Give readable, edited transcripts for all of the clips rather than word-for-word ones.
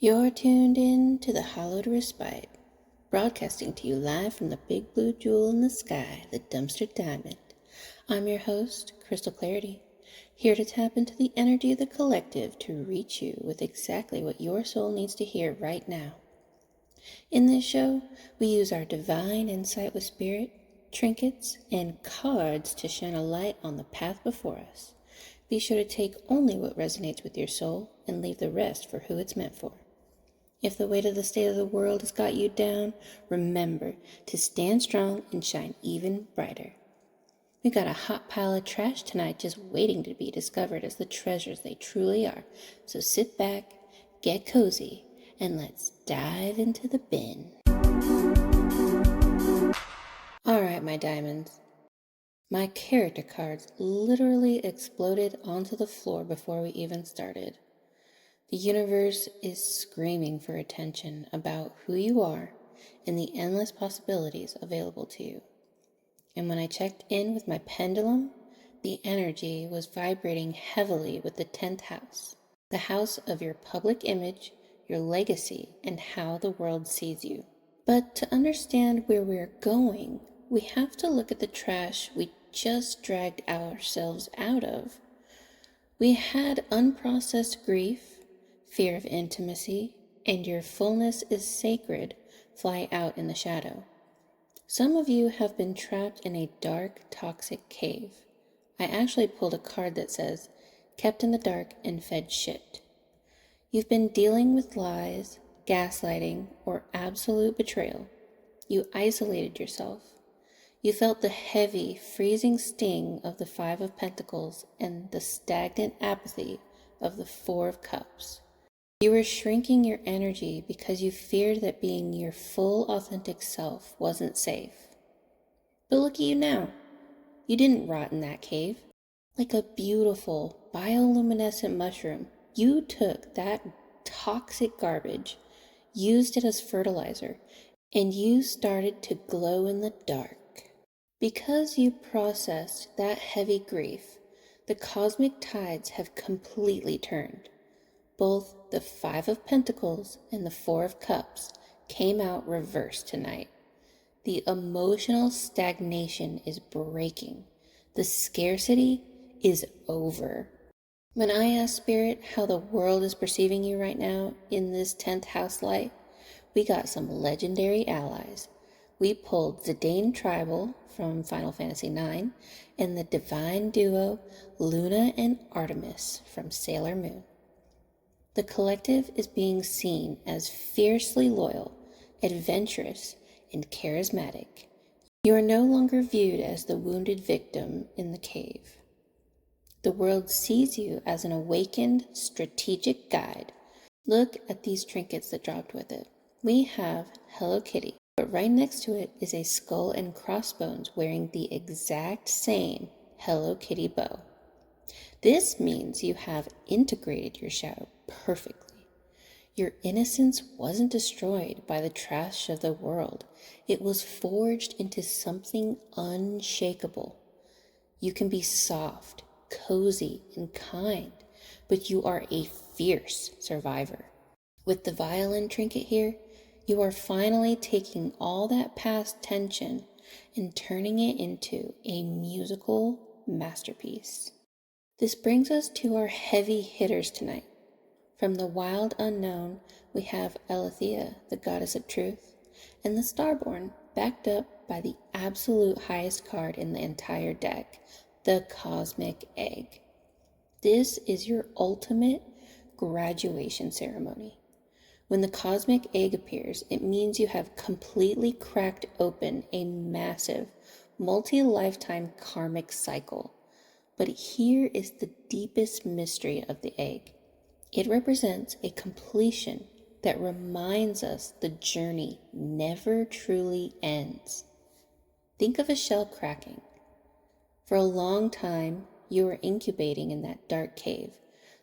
You're tuned in to the Hallowed Respite, broadcasting to you live from the big blue jewel in the sky, the dumpster diamond. I'm your host, Crystal Clarity, here to tap into the energy of the collective to reach you with exactly what your soul needs to hear right now. In this show, we use our divine insight with spirit, trinkets, and cards to shine a light on the path before us. Be sure to take only what resonates with your soul and leave the rest for who it's meant for. If the weight of the state of the world has got you down, remember to stand strong and shine even brighter. We've got a hot pile of trash tonight just waiting to be discovered as the treasures they truly are. So sit back, get cozy, and let's dive into the bin. Alright, my diamonds. My character cards literally exploded onto the floor before we even started. The universe is screaming for attention about who you are and the endless possibilities available to you. And when I checked in with my pendulum, the energy was vibrating heavily with the 10th house, the house of your public image, your legacy, and how the world sees you. But to understand where we're going, we have to look at the trash we just dragged ourselves out of. We had unprocessed grief, fear of intimacy, and your fullness is sacred fly out in the shadow. Some of you have been trapped in a dark, toxic cave. I actually pulled a card that says, kept in the dark and fed shit. You've been dealing with lies, gaslighting, or absolute betrayal. You isolated yourself. You felt the heavy, freezing sting of the 5 of Pentacles and the stagnant apathy of the 4 of Cups. You were shrinking your energy because you feared that being your full, authentic self wasn't safe. But look at you now. You didn't rot in that cave. Like a beautiful, bioluminescent mushroom, you took that toxic garbage, used it as fertilizer, and you started to glow in the dark. Because you processed that heavy grief, the cosmic tides have completely turned. Both the 5 of Pentacles and the 4 of Cups came out reversed tonight. The emotional stagnation is breaking. The scarcity is over. When I ask Spirit how the world is perceiving you right now in this 10th house light, we got some legendary allies. We pulled the Dane Tribal from Final Fantasy IX and the divine duo Luna and Artemis from Sailor Moon. The collective is being seen as fiercely loyal, adventurous, and charismatic. You are no longer viewed as the wounded victim in the cave. The world sees you as an awakened, strategic guide. Look at these trinkets that dropped with it. We have Hello Kitty, but right next to it is a skull and crossbones wearing the exact same Hello Kitty bow. This means you have integrated your shadow perfectly. Your innocence wasn't destroyed by the trash of the world. It was forged into something unshakable. You can be soft, cozy, and kind, but you are a fierce survivor. With the violin trinket here, you are finally taking all that past tension and turning it into a musical masterpiece. This brings us to our heavy hitters tonight. From the wild unknown, we have Aletheia, the goddess of truth, and the Starborn, backed up by the absolute highest card in the entire deck, the Cosmic Egg. This is your ultimate graduation ceremony. When the Cosmic Egg appears, it means you have completely cracked open a massive, multi-lifetime karmic cycle. But here is the deepest mystery of the egg. It represents a completion that reminds us the journey never truly ends. Think of a shell cracking. For a long time, you were incubating in that dark cave.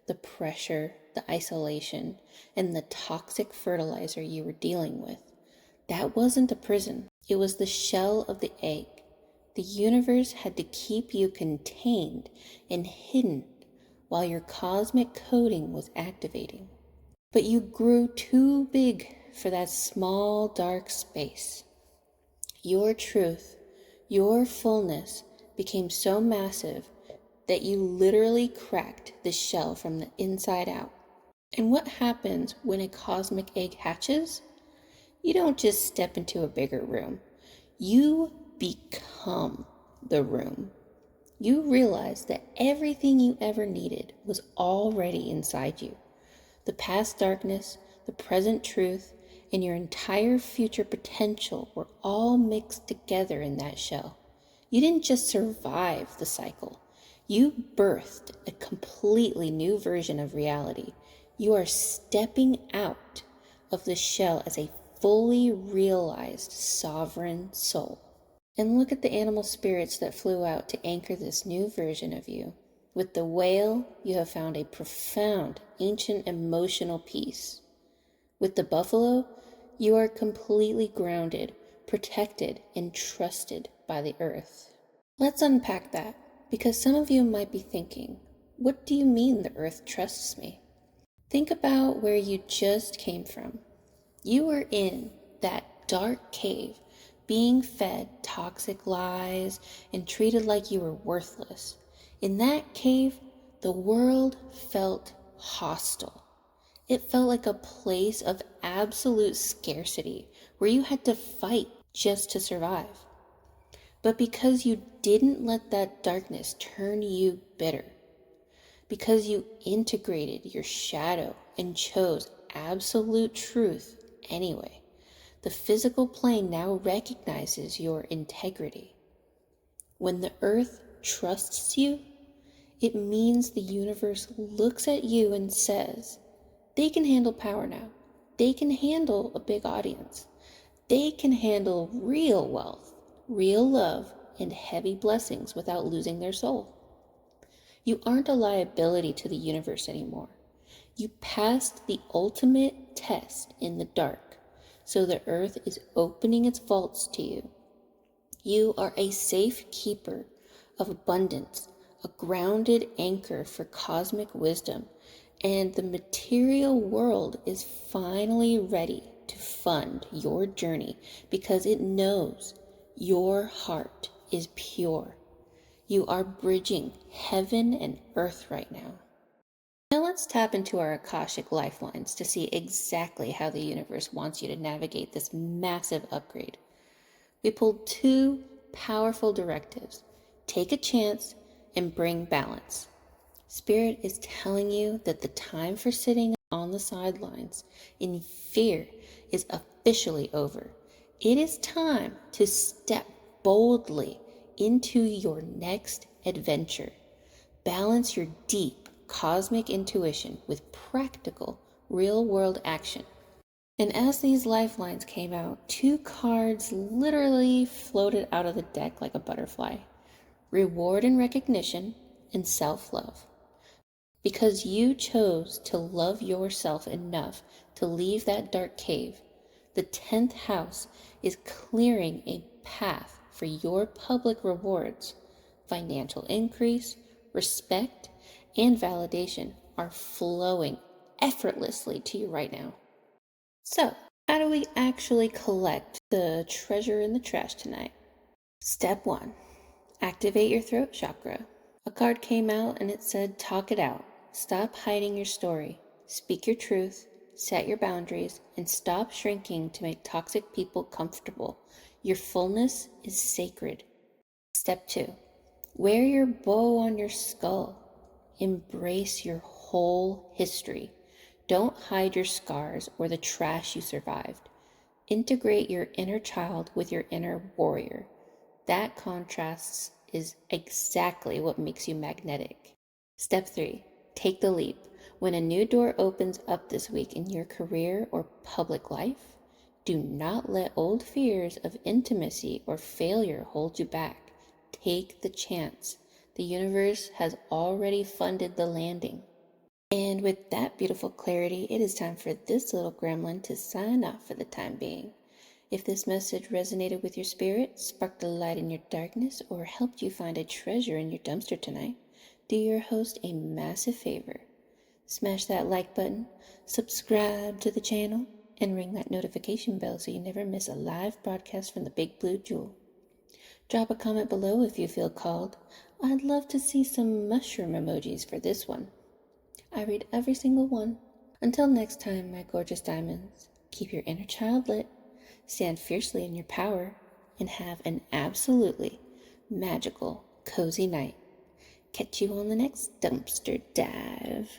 The pressure, the isolation, and the toxic fertilizer you were dealing with. That wasn't a prison. It was the shell of the egg. The universe had to keep you contained and hidden while your cosmic coding was activating. But you grew too big for that small, dark space. Your truth, your fullness became so massive that you literally cracked the shell from the inside out. And what happens when a cosmic egg hatches? You don't just step into a bigger room. You become the room. You realize that everything you ever needed was already inside you. The past darkness, the present truth, and your entire future potential were all mixed together in that shell. You didn't just survive the cycle. You birthed a completely new version of reality. You are stepping out of the shell as a fully realized sovereign soul. And look at the animal spirits that flew out to anchor this new version of you. With the whale, you have found a profound, ancient emotional peace. With the buffalo, you are completely grounded, protected, and trusted by the earth. Let's unpack that, because some of you might be thinking, what do you mean the earth trusts me? Think about where you just came from. You were in that dark cave, being fed toxic lies and treated like you were worthless. In that cave, the world felt hostile. It felt like a place of absolute scarcity where you had to fight just to survive. But because you didn't let that darkness turn you bitter, because you integrated your shadow and chose absolute truth anyway, the physical plane now recognizes your integrity. When the earth trusts you, it means the universe looks at you and says, they can handle power now. They can handle a big audience. They can handle real wealth, real love, and heavy blessings without losing their soul. You aren't a liability to the universe anymore. You passed the ultimate test in the dark, so the earth is opening its vaults to you. You are a safe keeper of abundance, a grounded anchor for cosmic wisdom, and the material world is finally ready to fund your journey because it knows your heart is pure. You are bridging heaven and earth right now. Now let's tap into our Akashic lifelines to see exactly how the universe wants you to navigate this massive upgrade. We pulled two powerful directives: take a chance and bring balance. Spirit is telling you that the time for sitting on the sidelines in fear is officially over. It is time to step boldly into your next adventure. Balance your deep cosmic intuition with practical, real-world action. And as these lifelines came out, two cards literally floated out of the deck like a butterfly: reward and recognition, and self-love. Because you chose to love yourself enough to leave that dark cave, the 10th house is clearing a path for your public rewards. Financial increase, respect, and validation are flowing effortlessly to you right now. So, how do we actually collect the treasure in the trash tonight? Step 1. Activate your throat chakra. A card came out and it said, talk it out. Stop hiding your story. Speak your truth. Set your boundaries. And stop shrinking to make toxic people comfortable. Your fullness is sacred. Step 2. Wear your bow on your skull. Embrace your whole history. Don't hide your scars or the trash you survived. Integrate your inner child with your inner warrior. That contrast is exactly what makes you magnetic. Step 3. Take the leap. When a new door opens up this week in your career or public life, do not let old fears of intimacy or failure hold you back. Take the chance. The universe has already funded the landing. And with that beautiful clarity, it is time for this little gremlin to sign off for the time being. If this message resonated with your spirit, sparked a light in your darkness, or helped you find a treasure in your dumpster tonight, do your host a massive favor. Smash that like button, subscribe to the channel, and ring that notification bell so you never miss a live broadcast from the Big Blue Jewel. Drop a comment below if you feel called. I'd love to see some mushroom emojis for this one. I read every single one. Until next time, my gorgeous diamonds, keep your inner child lit, stand fiercely in your power, and have an absolutely magical, cozy night. Catch you on the next dumpster dive.